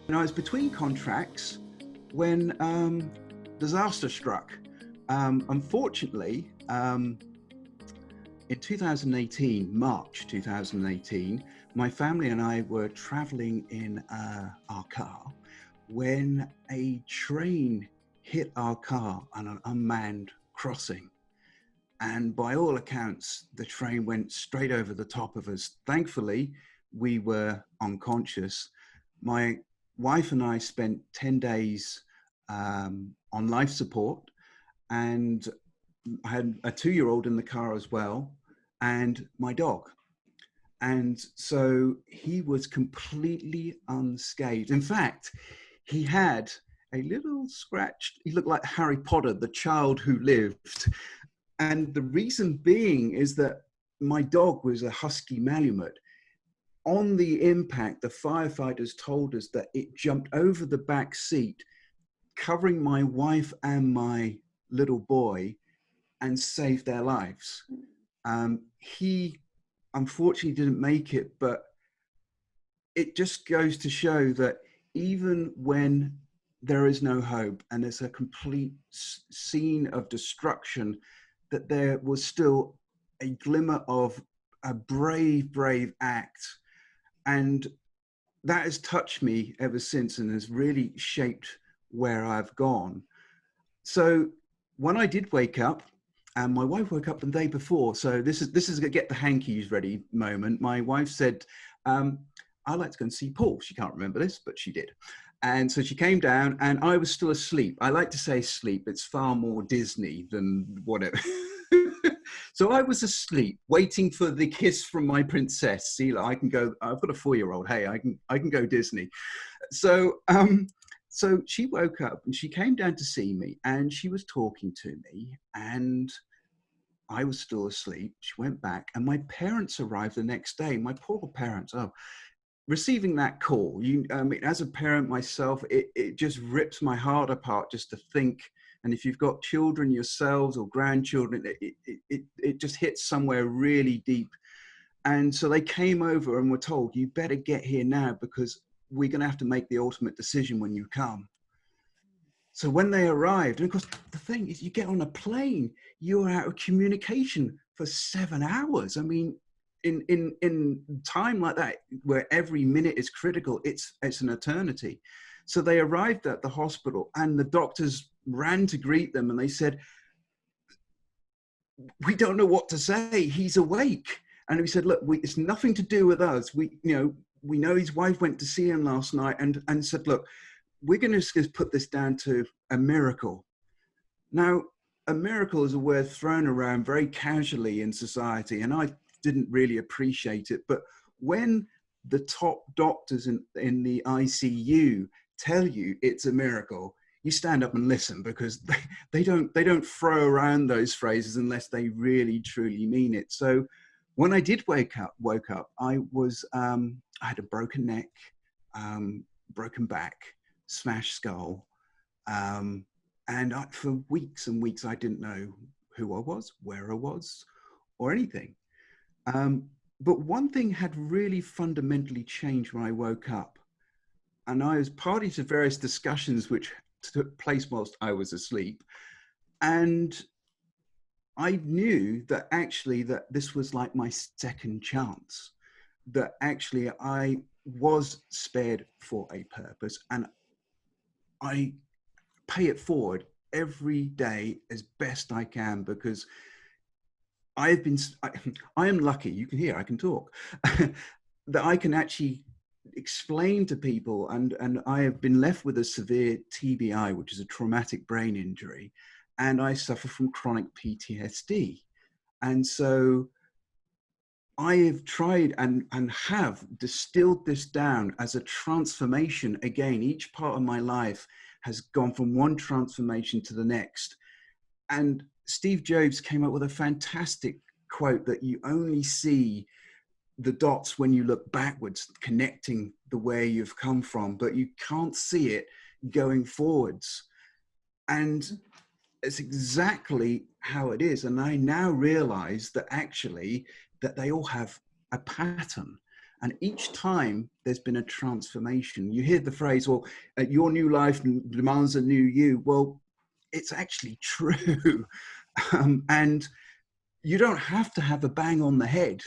And I was between contracts when disaster struck. Unfortunately, in 2018, March 2018, my family and I were traveling in our car when a train hit our car on an unmanned crossing. And by all accounts, the train went straight over the top of us. Thankfully, we were unconscious. My wife and I spent 10 days on life support, and I had a 2-year-old in the car as well, and my dog. And so he was completely unscathed. In fact, he had a little scratch. He looked like Harry Potter, the child who lived. And the reason being is that my dog was a husky Malamute. On the impact, the firefighters told us that it jumped over the back seat, covering my wife and my little boy, and saved their lives. He unfortunately didn't make it, but it just goes to show that even when there is no hope and there's a complete scene of destruction, that there was still a glimmer of a brave act. And that has touched me ever since and has really shaped where I've gone. So when I did wake up, and my wife woke up the day before, so this is a get the hankies ready moment. My wife said, I'd like to go and see Paul. She can't remember this, but she did. And so she came down and I was still asleep. I like to say sleep. It's far more Disney than whatever. So I was asleep, waiting for the kiss from my princess. See, I can go, I've got a 4-year-old. Hey, I can go Disney. So, so she woke up and she came down to see me and she was talking to me and I was still asleep. She went back and my parents arrived the next day. My poor parents, receiving that call, I mean, as a parent myself, it just rips my heart apart just to think. And if you've got children yourselves or grandchildren, it just hits somewhere really deep. And so they came over and were told, you better get here now because we're going to have to make the ultimate decision when you come. So when they arrived, and of course, the thing is, you get on a plane, you're out of communication for 7 hours. I mean, in time like that, where every minute is critical, it's an eternity. So they arrived at the hospital and the doctors ran to greet them and they said, we don't know what to say. He's awake. And we said, look, it's nothing to do with us. We know his wife went to see him last night and said, look, we're going to just put this down to a miracle. Now, a miracle is a word thrown around very casually in society, and I didn't really appreciate it. But when the top doctors in the ICU tell you it's a miracle, you stand up and listen, because they don't throw around those phrases unless they really truly mean it. So when I did woke up, I had a broken neck, broken back, smashed skull, and for weeks and weeks I didn't know who I was, where I was, or anything. But one thing had really fundamentally changed when I woke up, and I was party to various discussions which took place whilst I was asleep, and I knew that actually that this was like my second chance, that actually I was spared for a purpose, and I pay it forward every day as best I can, because I am lucky, you can hear, I can talk, that I can actually explain to people, and I have been left with a severe TBI, which is a traumatic brain injury, and I suffer from chronic PTSD. And so I have tried and have distilled this down as a transformation. Again, each part of my life has gone from one transformation to the next. And Steve Jobs came up with a fantastic quote that you only see the dots when you look backwards, connecting the way you've come from, but you can't see it going forwards. And it's exactly how it is. And I now realize that actually that they all have a pattern. And each time there's been a transformation. You hear the phrase, well, your new life demands a new you. Well, it's actually true. And you don't have to have a bang on the head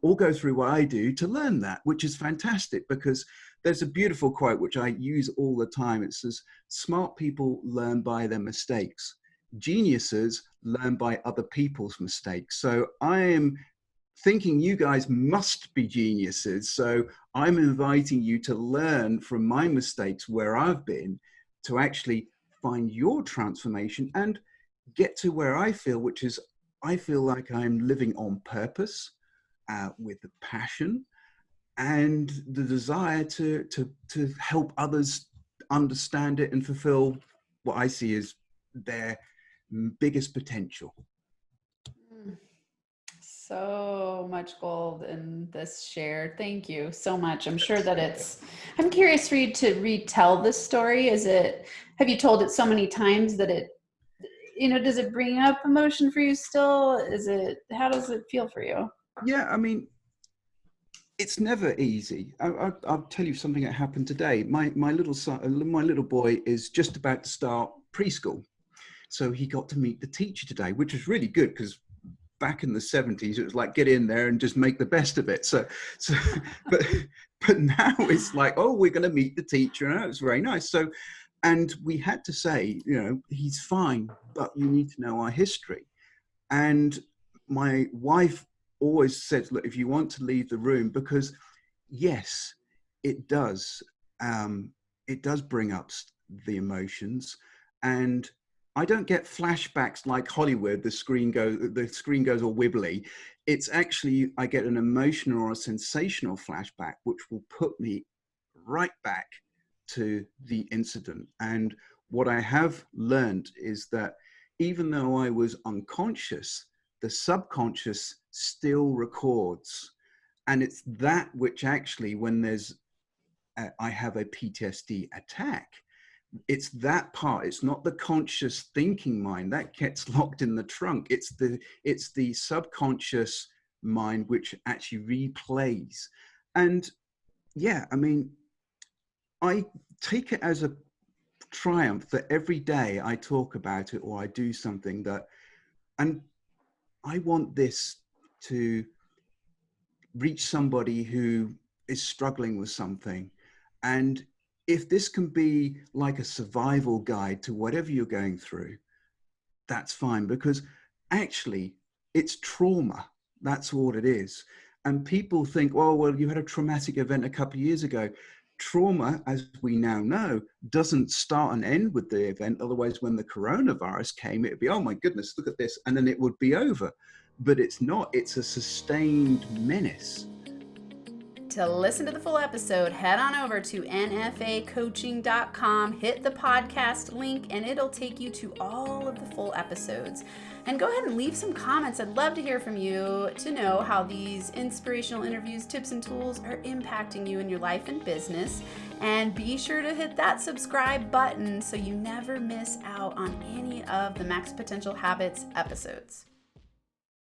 or go through what I do to learn that, which is fantastic, because there's a beautiful quote which I use all the time. It says, smart people learn by their mistakes. Geniuses learn by other people's mistakes. So I am thinking you guys must be geniuses. So I'm inviting you to learn from my mistakes where I've been, to actually find your transformation and get to where I feel, which is I feel like I'm living on purpose, with the passion and the desire to help others understand it and fulfill what I see as their biggest potential. So much gold in this share. Thank you so much. I'm sure that I'm curious for you to retell this story. Have you told it so many times that does it bring up emotion for you still? How does it feel for you? Yeah, I mean, it's never easy. I'll tell you something that happened today. My little son, my little boy is just about to start preschool. So he got to meet the teacher today, which was really good, because back in the 70s, it was like, get in there and just make the best of it. But now it's like, oh, we're going to meet the teacher. And it was very nice. So, and we had to say, he's fine, but you need to know our history. And my wife always said, look, if you want to leave the room, because yes, it does bring up the emotions. And I don't get flashbacks like Hollywood, the screen goes all wibbly. It's actually, I get an emotional or a sensational flashback, which will put me right back to the incident. And what I have learned is that even though I was unconscious, the subconscious still records. And it's that which actually, when I have a PTSD attack, it's that part. It's not the conscious thinking mind that gets locked in the trunk. It's the subconscious mind which actually replays. And yeah, I mean, I take it as a triumph that every day I talk about it or I do something and I want this to reach somebody who is struggling with something. And if this can be like a survival guide to whatever you're going through, that's fine, because actually it's trauma. That's what it is. And people think, oh, well, you had a traumatic event a couple of years ago. Trauma, as we now know, doesn't start and end with the event. Otherwise, when the coronavirus came, it'd be, oh my goodness, look at this. And then it would be over. But it's not. It's a sustained menace. To listen to the full episode, head on over to nfacoaching.com, hit the podcast link, and it'll take you to all of the full episodes. And go ahead and leave some comments. I'd love to hear from you to know how these inspirational interviews, tips, and tools are impacting you in your life and business. And be sure to hit that subscribe button so you never miss out on any of the Max Potential Habits episodes.